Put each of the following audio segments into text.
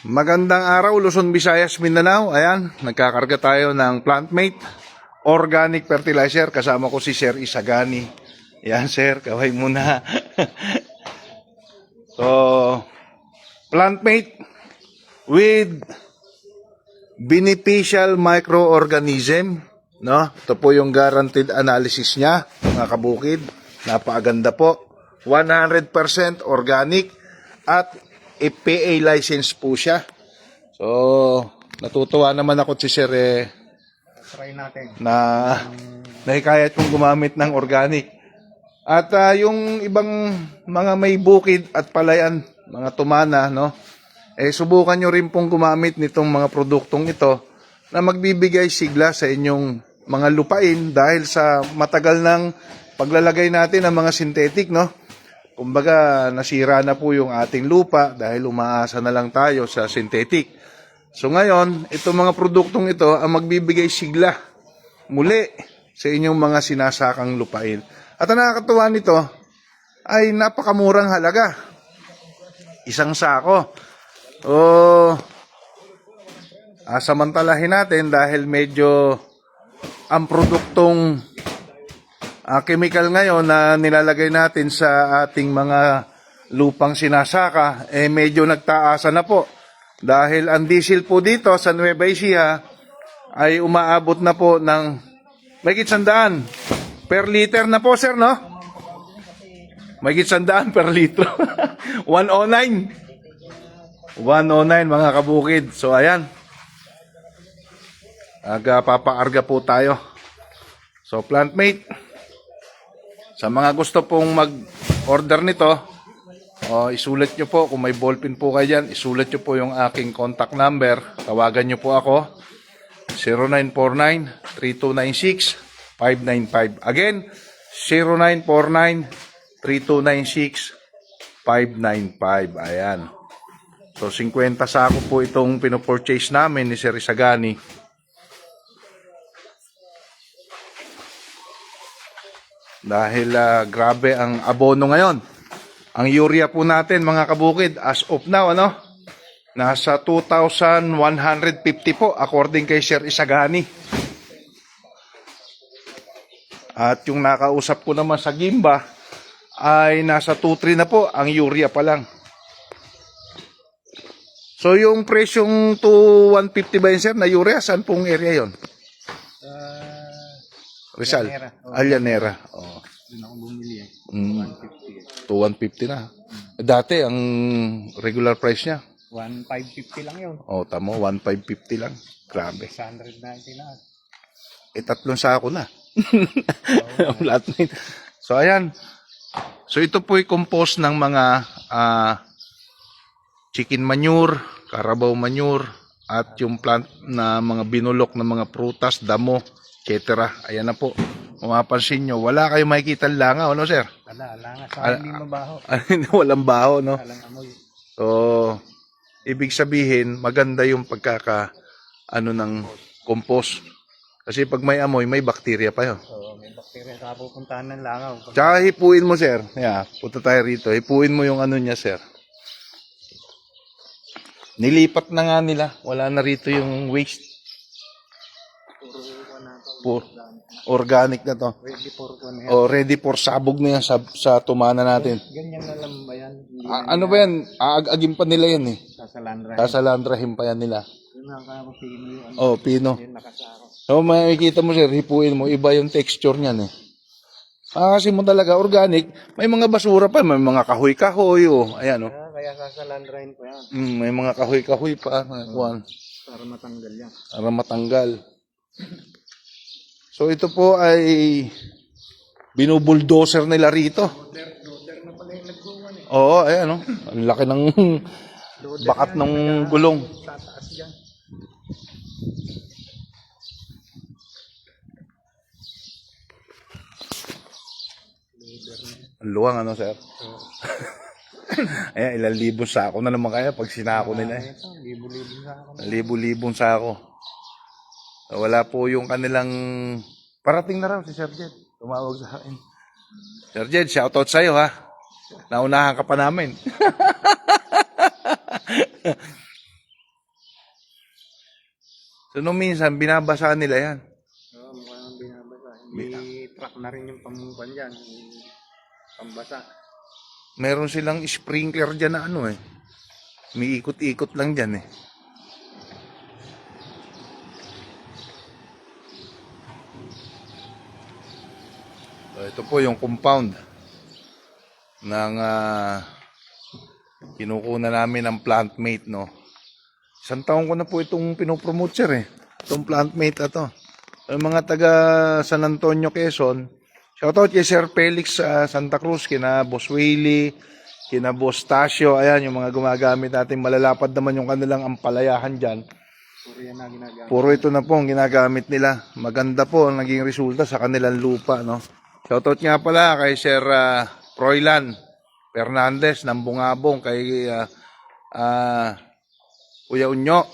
Magandang araw, Luzon, Visayas, Mindanao. Ayan, nagkakarga tayo ng PlantMate Organic Fertilizer. Kasama ko si Sir Isagani. Ayan, Sir, kaway muna. So, PlantMate with beneficial microorganism. No? Ito po yung guaranteed analysis niya, mga kabukid. Napakaganda po. 100% organic at EPA license po siya. So, natutuwa naman ako si Sir Try natin. na nahikayat kong gumamit ng organic. At yung ibang mga may bukid at palayan, mga tumana, no? Subukan nyo rin pong gumamit nitong mga produktong ito na magbibigay sigla sa inyong mga lupain dahil sa matagal ng paglalagay natin ng mga synthetic, no? Kumbaga, nasira na po yung ating lupa dahil umaasa na lang tayo sa synthetic. So ngayon, itong mga produktong ito ang magbibigay sigla muli sa inyong mga sinasakang lupain. At ang nakakatuwa nito ay napakamurang halaga. Isang sako. Samantalahin natin dahil medyo ang produktong chemical ngayon na nilalagay natin sa ating mga lupang sinasaka, medyo nagtaasa na po. Dahil ang diesel po dito sa Nueva Ecija ay umaabot na po ng mahigit 100 per liter na po, sir, no? Mahigit 100 per litro. 109. 109, mga kabukid. So, ayan. Papaarga po tayo. So, PlantMate. Sa mga gusto pong mag-order nito, isulat nyo po, kung may ballpen po kayo dyan, isulat nyo po yung aking contact number. Tawagan nyo po ako, 0949-3296-595. Again, 0949-3296-595. Ayan. So, 50 sako po itong pinopurchase namin ni Sir Isagani. Dahil grabe ang abono ngayon. Ang urea po natin, mga kabukid, as of now, nasa 2,150 po according kay Sir Isagani. At yung nakausap ko naman sa Gimba ay nasa 2,3 na po ang urea pa lang. So yung presyong 2,150 ba yun, Sir, na urea? Saan pong area yon? Rizal. Allanera. Oh. Doon ako bumili 2,150 na. Dati, ang regular price niya. 1,550 lang yun. Tamo, 1,550 lang. Grabe. 690 na. Tatlong sako na. Lahat na yun. So, ayan. So, ito po ay compost ng mga chicken manure, carabao manure, at yung plant na mga binulok na mga prutas, damo, etc. Ayan na po. Mapapansin nyo, wala kayong makikita langaw, ano, sir? Wala nga. Sa hindi mabaho. Walang baho, no? Walang amoy. So, ibig sabihin, maganda yung ng compost. Kasi pag may amoy, may bakterya pa yun. So, may bakterya sa pupuntahan ng langaw. Tsaka hipuin mo, sir. Yeah, punta tayo rito. Hipuin mo yung niya, sir. Nilipat na nga nila. Wala na rito yung waste. Organic na to. Ready for one. Ready for sabog na yan sa tumana natin. Ganyan na lang ba yan? Ano ba yan? Aagagin pa nila yan eh. Sasalandra. Sasalandrahin pa yan nila. Yun ang kapapino yun. Pino. Yun nakasako. So, makikita mo, sir, hipuin mo, iba yung texture niyan eh. Kasi mo talaga, organic, may mga basura pa, may mga kahoy-kahoy, ayan, Kaya sasalandrahin ko yan. may mga kahoy-kahoy pa, Para matanggal yan. para matanggal. So, ito po ay binubuldoser nila rito. Loader na pala yung nagbuwan eh. Oo, ayan, ang laki ng bakat ng gulong. Tataas yan. Ang luwang, sir? Ayan, ilang libong sako na naman kaya pag sinako nila eh. Ito, libo-libo sa ako. Libo-libong sako. Wala po yung kanilang... Parating na raw si Sir Jed. Tumawag sa akin. Sir Jed, shoutout sa'yo ha. Naunahan ka pa namin. So, nung minsan, binabasa nila yan. Oo, mukhang binabasa. Hindi truck na rin yung pamumpan dyan. Yung pambasa. Meron silang sprinkler dyan na ano eh. May ikot-ikot lang dyan eh. So, ito po yung compound ng kinukuna namin ng Plantmate, no. Isang taon ko na po itong pinopromote, sir, eh. Itong Plantmate na to. Yung mga taga San Antonio, Quezon, shoutout kay Sir Felix sa Santa Cruz, kina Boss Willie, kina Boss Tasio, ayan, yung mga gumagamit natin. Malalapad naman yung kanilang ampalayahan dyan. Puro yan na ginagamit. Puro ito na po ang ginagamit nila. Maganda po ang naging resulta sa kanilang lupa, no. Shoutout nga pala kay Sir Froilan Fernandez ng Bungabong, kay Kuya Unyo,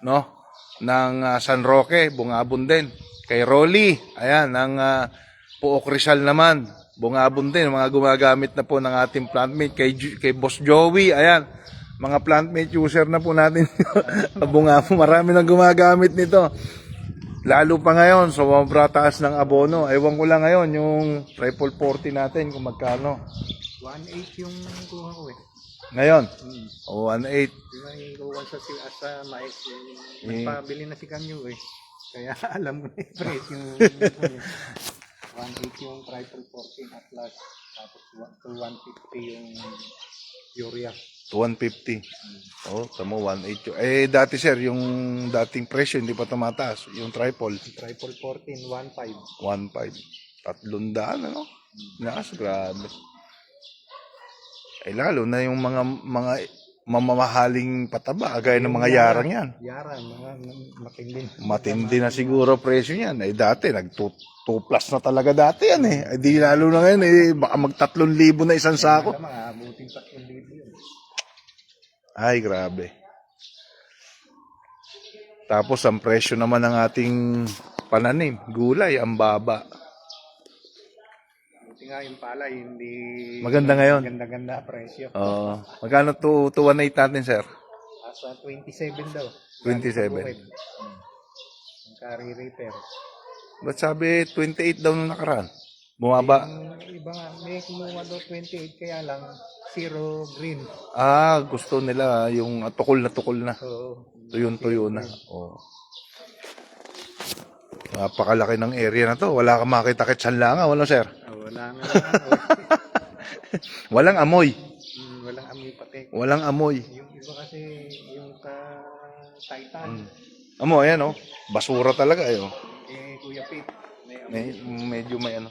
no, ng San Roque, Bungabon din. Kay Rolly, ayan, ng Puok Rizal naman, Bungabon din, mga gumagamit na po ng ating Plantmate. Kay Boss Joey, ayan, mga Plantmate user na po natin. Bungabon, marami nang gumagamit nito. Lalo pa ngayon, sobrang taas ng abono. Ewan ko lang ngayon, yung triple 40 natin, kung magkano. 1.8 yung kuha ko eh. Ngayon, o 1.8. Di ba ikuha sa mais. Nagpabili na si Kanyo eh. Kaya alam mo na yung price yung 1.8 yung triple 14 atlas. Tapos 150 yung urea. 150. Oh, tamo 1.8. Eh, dati sir, yung dating presyo, hindi pa tumataas. Yung triple, Triple 14, 1.5. 1.5. 300, ano? Nakas, grabe. Eh, lalo na yung mga mamamahaling pataba, gaya ng mga yarang yan. Yara, mga matindi. Matindi na siguro presyo niyan. Eh, dati, nag-2 plus na talaga dati yan eh. Eh, di lalo na ngayon, eh, baka mag-3,000 na isang sako. Mga abuting 3,000 yun. Ay, grabe. Tapos, ang presyo naman ng ating pananim, gulay, ang baba. Buti nga yung palay, hindi... Maganda ngayon. Ganda-ganda presyo. Magkano to 1.8 natin, sir? Asa 27 daw. 27. Yung carry repair. Ba't sabi 28 daw nung nakaraan? Bumaba. Yung iba nga, may kumuha daw 28, kaya lang zero green. Ah, gusto nila yung tukol na. So, Tuyo na. Oh. Napakalaki ng area na to. Wala kang makita kahit sanlanga, wala, sir? wala nga. Walang amoy. Walang amoy pati. Walang amoy. Yung iba kasi, yung Titan, Amo, ayan, oh. Basura talaga, eh, oh. Kuya Pete, may Medyo may ano.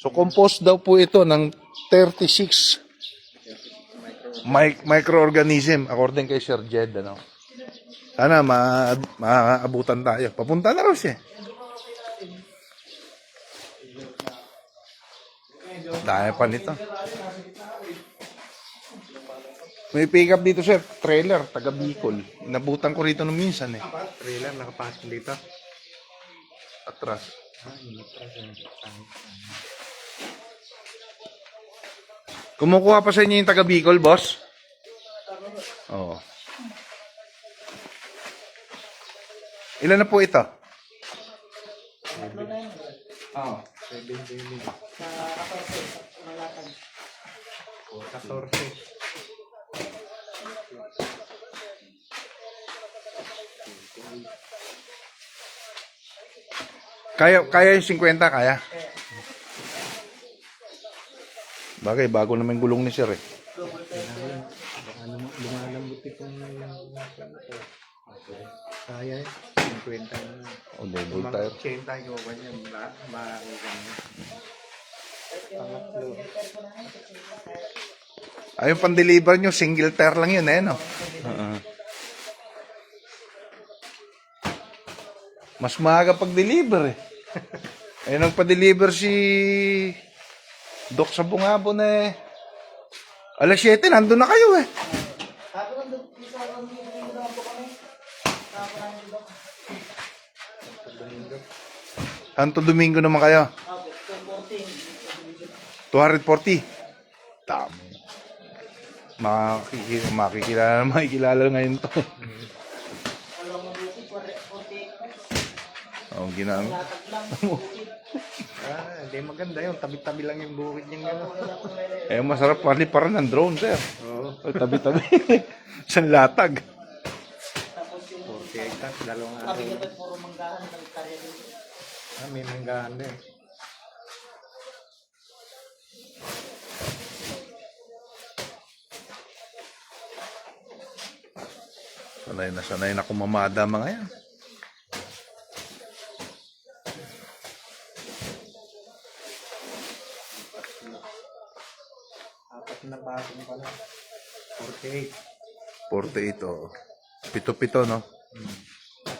So, compost daw po ito ng 36 microorganism according kay Sir Jed, ano. Sana maabutan tayo. Papunta na raw siya. Dahil pa nito. May pick up dito, sir. Trailer, taga Bicol. Inabutan ko rito nung minsan eh. trailer nakapasok dito. Atras. Kumukuha pa sa inyo yung taga Bicol, boss? Oo. Ilan na po ito? 14. Kaya yung 50, kaya? Bagay, bago naman gulong ni sir eh. Lumalambot itong kaya 50 na. O, double tire. 80 tayo ba niya? Makakuha niya. Pangatlo. Ay, yung pan-deliver nyo, single tire lang yun eh, no? Mas maaga pag-deliver eh. Ayun ang pa-deliver si Doc sa Bungabon eh. Alas 7, nandun na kayo eh. Santo Domingo naman kayo. 240. Tama. Makikilala ngayon to. ginang. Hindi maganda yun. Tabi-tabi lang yung bukid niyang gano'n. Eh, masarap paliparan ng drone, sir. Oo. Tabi-tabi. Isang latag. 40 hectares, dalawang araw. May manggahan din. Sanay na kumamada mga yan. Apat na baso pala. 48. 48, oh. Pito-pito, no?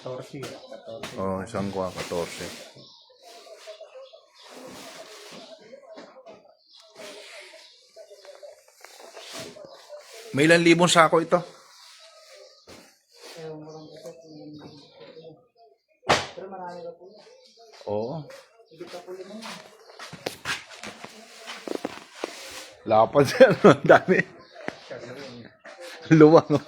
14. 14. Oh, isang kuha, 14. May ilang libong sako ito? Oo. Lapad siya, no? Ang dami. Luwang, no?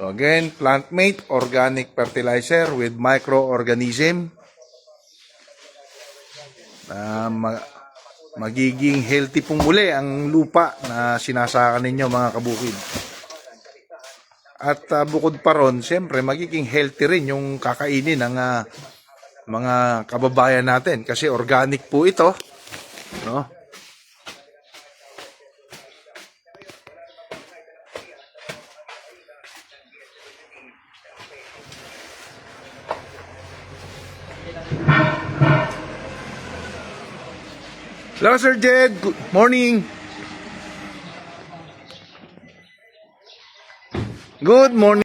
So again, plant-mate organic fertilizer with microorganism. Magiging healthy pong muli ang lupa na sinasaka ninyo mga kabukid. At bukod pa ron, siyempre magiging healthy rin yung kakainin ng mga kababayan natin kasi organic po ito, no? Hello, Sir Jed. Good morning. Good morning.